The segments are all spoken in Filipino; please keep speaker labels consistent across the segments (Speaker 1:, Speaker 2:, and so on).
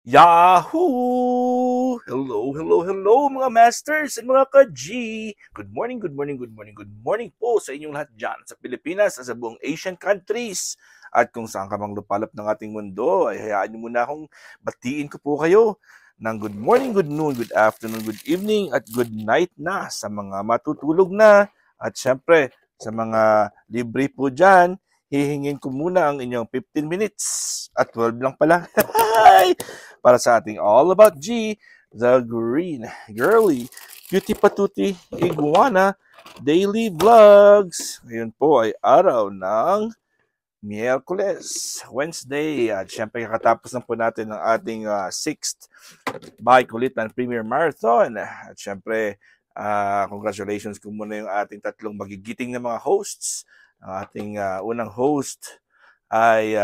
Speaker 1: Yahoo! Hello, hello, hello mga masters and mga ka-G! Good morning, good morning, good morning, good morning po sa inyong lahat dyan sa Pilipinas at sa buong Asian countries. At kung saan ka mang lupalop ng ating mundo, ay hayaan niyo muna akong batiin ko po kayo ng good morning, good noon, good afternoon, good evening, at good night na sa mga matutulog na. At syempre, sa mga libre po dyan, hihingin ko muna ang inyong 15 minutes at 12 lang pala. Para sa ating All About G, The Green Girly, Cutie Patuti Iguana Daily Vlogs. Ngayon po ay araw ng Miyerkules, Wednesday. At syempre kakatapos na po natin ng ating 6th Bikulitan Premier Marathon. At syempre, congratulations ko muna yung ating tatlong magigiting na mga hosts. Ang ating unang host ay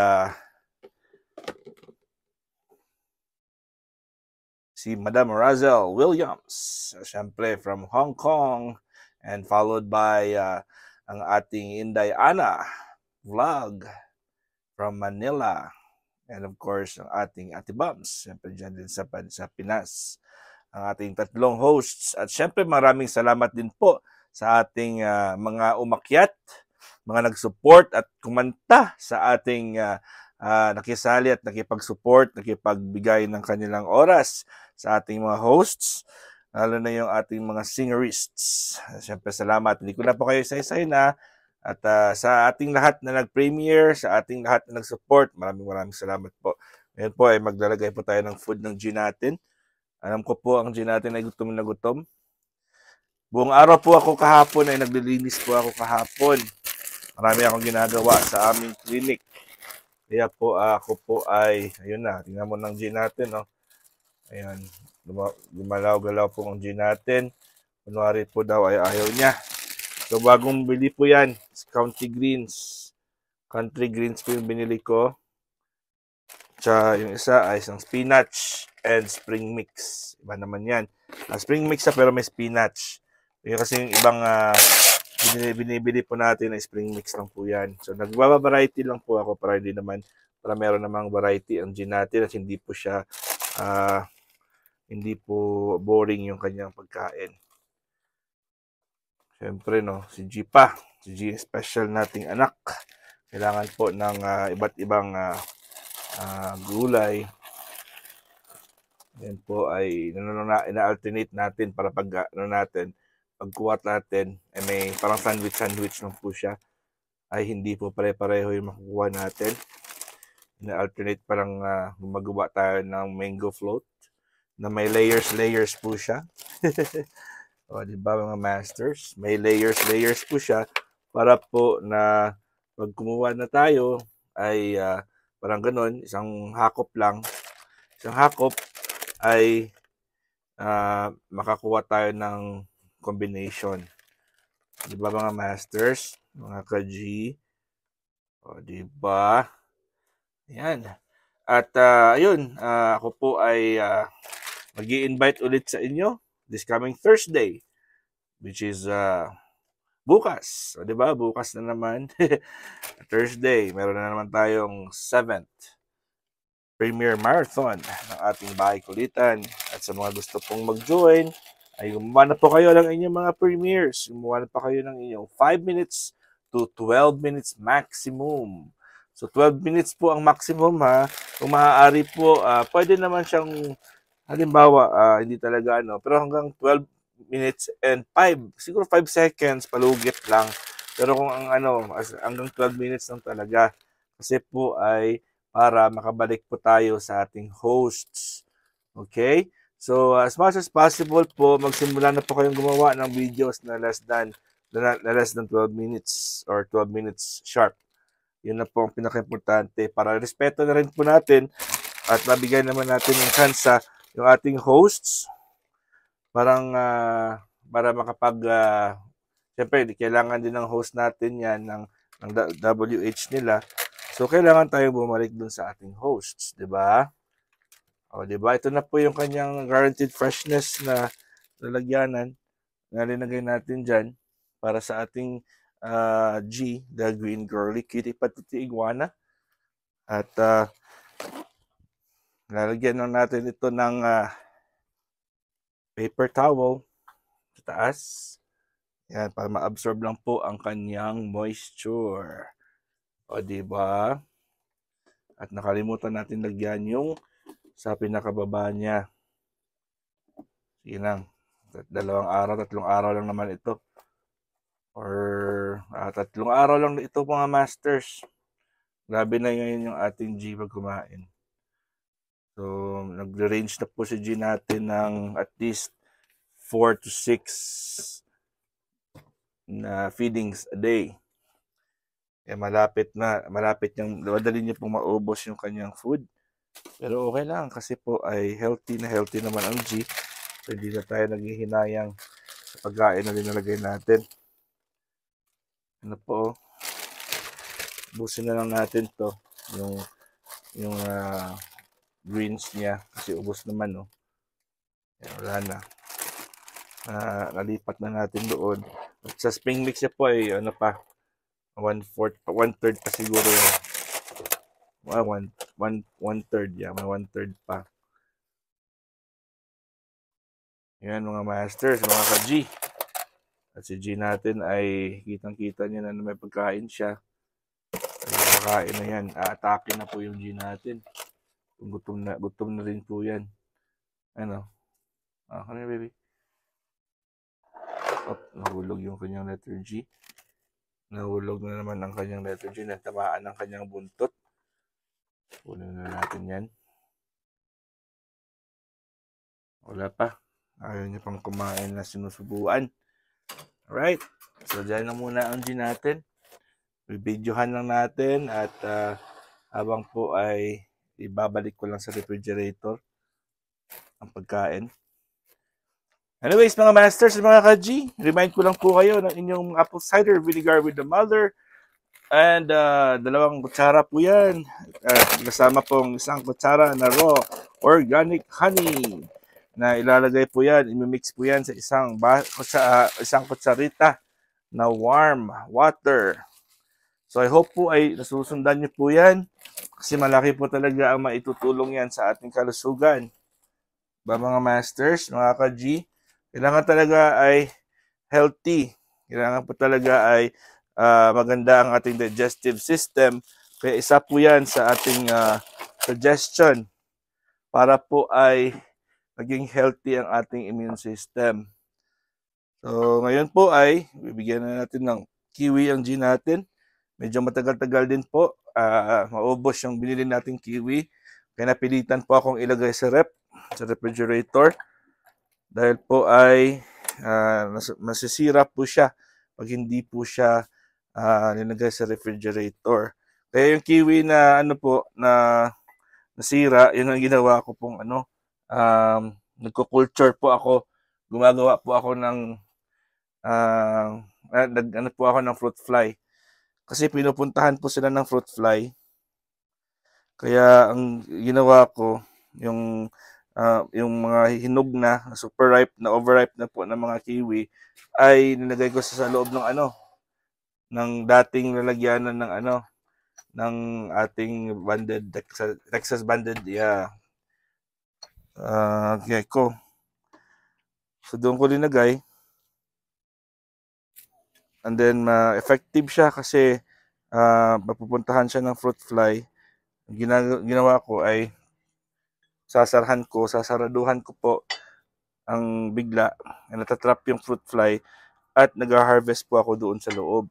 Speaker 1: si Madam Razel Williams, syempre from Hong Kong, and followed by ang ating Inday Ana vlog from Manila, and of course ang ating Ate Bums, syempre dyan din sa Pinas, ang ating tatlong hosts. At syempre maraming salamat din po sa ating mga umakyat, mga nag-support at kumanta sa ating nakisali at nakipag-support, nakipagbigay ng kanilang oras sa ating mga hosts, lalo na yung ating mga singerists. Siyempre, salamat. Hindi ko na po kayo isa-isa na. At sa ating lahat na nag-premiere, sa ating lahat na nag-support, maraming salamat po. Ngayon po ay maglalagay po tayo ng food ng G natin. Alam ko po ang G natin ay gutom na gutom. Buong araw po ako kahapon ay naglilinis po ako kahapon. Marami akong ginagawa sa aming clinic. Kaya po ako po ay, ayun na, tingnan mo ng G natin, no? Ayan, gumalaw-galaw po ang G natin. Kunwari po daw ay ayaw niya. So bagong bili po yan, Country Greens. Country Greens po yung binili ko. Tsaka yung isa ay isang spinach and spring mix. Iba naman yan. Spring mix na pero may spinach. Yung kasi yung ibang binibili po natin ay spring mix lang po yan. So nagbaba-variety lang po ako para hindi naman, para meron namang variety ang gin natin at hindi po siya hindi po boring yung kanyang pagkain. Siyempre no, si G pa. Si G special nating anak. Kailangan po ng iba't ibang gulay. Yan po ay ina-alternate natin para pag pagkuwat natin ay may parang sandwich lang po siya, ay hindi po pare-pareho yung makukuha natin. Ina-alternate parang gumagawa tayo ng mango float na may layers po siya. O, di ba mga masters? May layers po siya para po na pag kumuha na tayo ay parang ganun, isang hakop lang. Isang hakop ay makakuha tayo ng combination. Di ba mga masters? Mga ka-G? O, di ba? Ayan. At ayun, ako po ay mag-i-invite ulit sa inyo this coming Thursday, which is bukas. O, di ba? Bukas na naman. Thursday, meron na naman tayong 7th Premier Marathon ng ating Bahay Kulitan. At sa mga gusto pong mag-join, ay gumawa na po kayo ng inyong mga premieres. Gumawa na pa kayo ng inyong 5 minutes to 12 minutes maximum. So 12 minutes po ang maximum ha. Kung maaari po, pwede naman siyang, halimbawa, hindi talaga ano, pero hanggang 12 minutes and 5, siguro 5 seconds, palugit lang. Pero kung ang ano, hanggang 12 minutes lang talaga. Kasi po ay para makabalik po tayo sa ating hosts. Okay? So, as much as possible po, magsimula na po kayong gumawa ng videos na less than 12 minutes or 12 minutes sharp. Yun na po ang pinaka-importante para respeto na rin po natin at mabigay naman natin yung chance sa yung ating hosts parang para makapag syempre kailangan din ng host natin yan ng WH nila. So, kailangan tayong bumalik dun sa ating hosts, di ba? O, di ba? Ito na po yung kanyang guaranteed freshness na lalagyanan na linagay natin dyan para sa ating G, the Green Girly Cutie Patuti Iguana. At Lalagyan lang natin ito ng paper towel sa taas. Yan, para ma-absorb lang po ang kanyang moisture. O, diba? At nakalimutan natin lagyan yung sa pinakababa niya. Sige lang. 2 araw, 3 araw lang naman ito. Or 3 araw lang ito mga masters. Grabe na ngayon yung ating G pag kumain. So, nag-range na po si G natin ng at least 4 to 6 na feedings a day. Kaya malapit niyang, madali niya pong maubos yung kanyang food. Pero okay lang kasi po ay healthy naman ang G. So, hindi na tayo naghihinayang sa pagkain na linalagay natin. Ano po, busin na lang natin to, yung greens niya kasi ubos naman, no. Yan, wala na. Nalipat na natin doon. At sa spring mix niya po ay ano pa, 1/3 pa siguro yung 1/3, yeah, may 1/3 pa. Yan mga masters, mga ka-G. At si G natin ay kitang-kita niya na may pagkain siya. Pagkain na yan, aatake na po yung G natin. Gutom na rin po yan. Ano? Ano yun, baby? Nahulog yung kanyang letter G. Nahulog na naman ang kanyang letter G. Natamaan ang kanyang buntot. Kunin na natin yan. Wala pa. Ayaw niya pang kumain na sinusubuan. Alright. So, dyan na muna ang G natin. Bibidyohan lang natin at habang po ay ibabalik ko lang sa refrigerator ang pagkain. Anyways, mga masters, mga ka-G, remind ko lang po kayo ng inyong apple cider vinegar with the mother. And 2 kutsara po yan. Kasama pong 1 kutsara na raw organic honey na ilalagay po yan. Imimix po yan sa isang kutsarita na warm water. So I hope po ay nasusundan niyo po yan kasi malaki po talaga ang maitutulong yan sa ating kalusugan. Ba mga masters, mga ka-G, kailangan talaga ay healthy. Kailangan po talaga ay maganda ang ating digestive system. Kaya isa po yan sa ating suggestion para po ay maging healthy ang ating immune system. So ngayon po ay bibigyan na natin ng kiwi ang G natin. Medyo matagal-tagal din po. Maubos yung binili nating kiwi. Kaya napilitan po akong ilagay sa refrigerator. Dahil po ay masisira po siya pag hindi po siya nilagay sa refrigerator. Kaya yung kiwi na nasira, yun ang ginawa ko pong nagko-culture po ako. Gumagawa po ako ng fruit fly. Kasi pinupuntahan po sila ng fruit fly. Kaya ang ginawa ko, yung mga hinog na, super ripe na, overripe na po ng mga kiwi, ay nilagay ko sa loob ng dating lalagyanan ng ating banded, Texas banded, gecko. So doon ko linagay. And then, effective siya kasi mapupuntahan siya ng fruit fly. Ginawa ko ay sasaraduhan ko po ang bigla na natatrap yung fruit fly at nag-harvest po ako doon sa loob.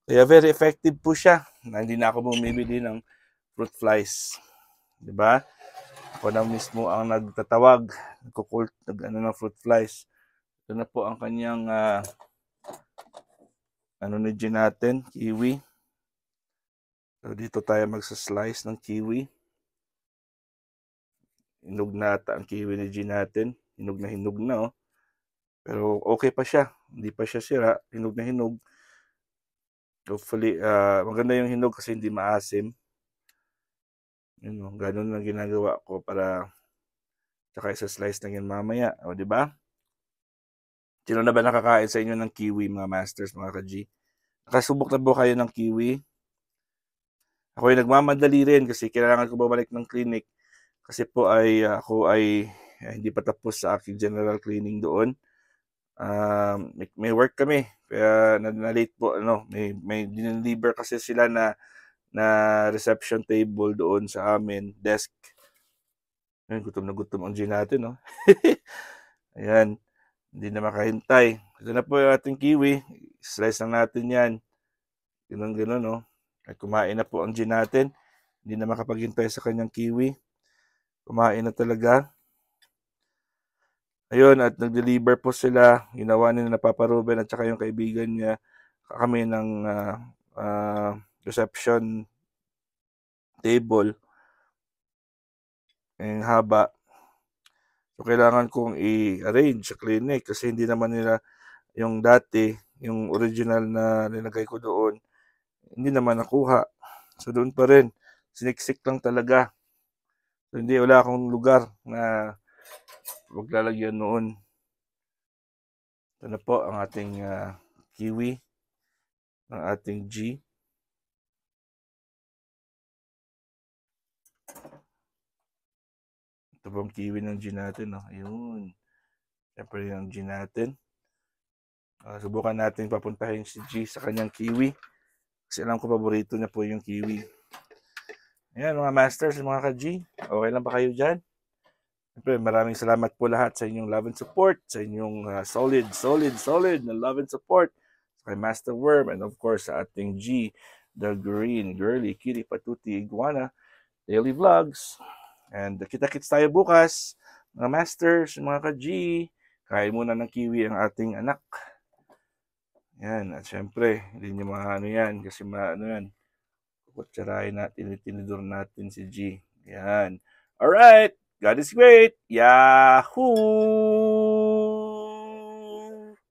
Speaker 1: Kaya very effective po siya na hindi na ako bumibili ng fruit flies. Diba? Ako na mismo ang nagtatawag, ng fruit flies. Ito na po ang kanyang natin, kiwi. So, dito tayo magsa-slice ng kiwi. Hinog na ata ang kiwi ni G natin. Hinog na, oh. Pero okay pa siya. Hindi pa siya sira. Hinog na hinog. Hopefully, maganda yung hinog kasi hindi maasim. Yun, ganun lang ginagawa ko para tsaka isa-slice na yan mamaya. O, diba? Sino na ba nakakain sa inyo ng kiwi, mga masters, mga ka-G? Nakasubok na ba kayo ng kiwi? Ako ay nagmamadali rin kasi kailangan ko babalik ng clinic. Kasi po ay ako ay hindi pa tapos sa aking general cleaning doon. May work kami kaya na-late po ano, may dineliver kasi sila na reception table doon sa amin, desk. Ayun, gutom na gutom ang G natin, no? Ayan, hindi na makahintay. Ito na po yung ating kiwi. Slice lang natin yan. Ganun, no? At kumain na po ang G natin. Hindi na makapaghintay sa kanyang kiwi. Kumain na talaga. Ayun, at nag-deliver po sila. Ginawa nila na Papa Ruben at saka yung kaibigan niya kami ng reception table. Ang haba. So, kailangan kong i-arrange sa clinic kasi hindi naman nila yung dati, yung original na nilagay ko doon, hindi naman nakuha. So, doon pa rin. Siniksik lang talaga. So, wala akong lugar na maglalagyan noon. Ito na po ang ating kiwi, ang ating G. Ito po ang kiwi ng G natin. No? Ayun. Siyempre yung G natin. Subukan natin papuntahin si G sa kanyang kiwi. Kasi alam ko paborito niya po yung kiwi. Ayan mga masters, mga ka-G. Okay lang ba kayo dyan? Siyempre maraming salamat po lahat sa inyong love and support. Sa inyong solid na love and support. Kay Master Worm and of course sa ating G, the Green Girly Kitty Patuti Iguana Daily Vlogs. And kita-kits tayo bukas. Mga masters, mga ka-G. Kain muna ng kiwi ang ating anak. Yan, at syempre, hindi niyo maano yan kasi maano yan. Kukutsarahin natin, tinidor natin si G. Yan. Alright, God is great. Yahoo!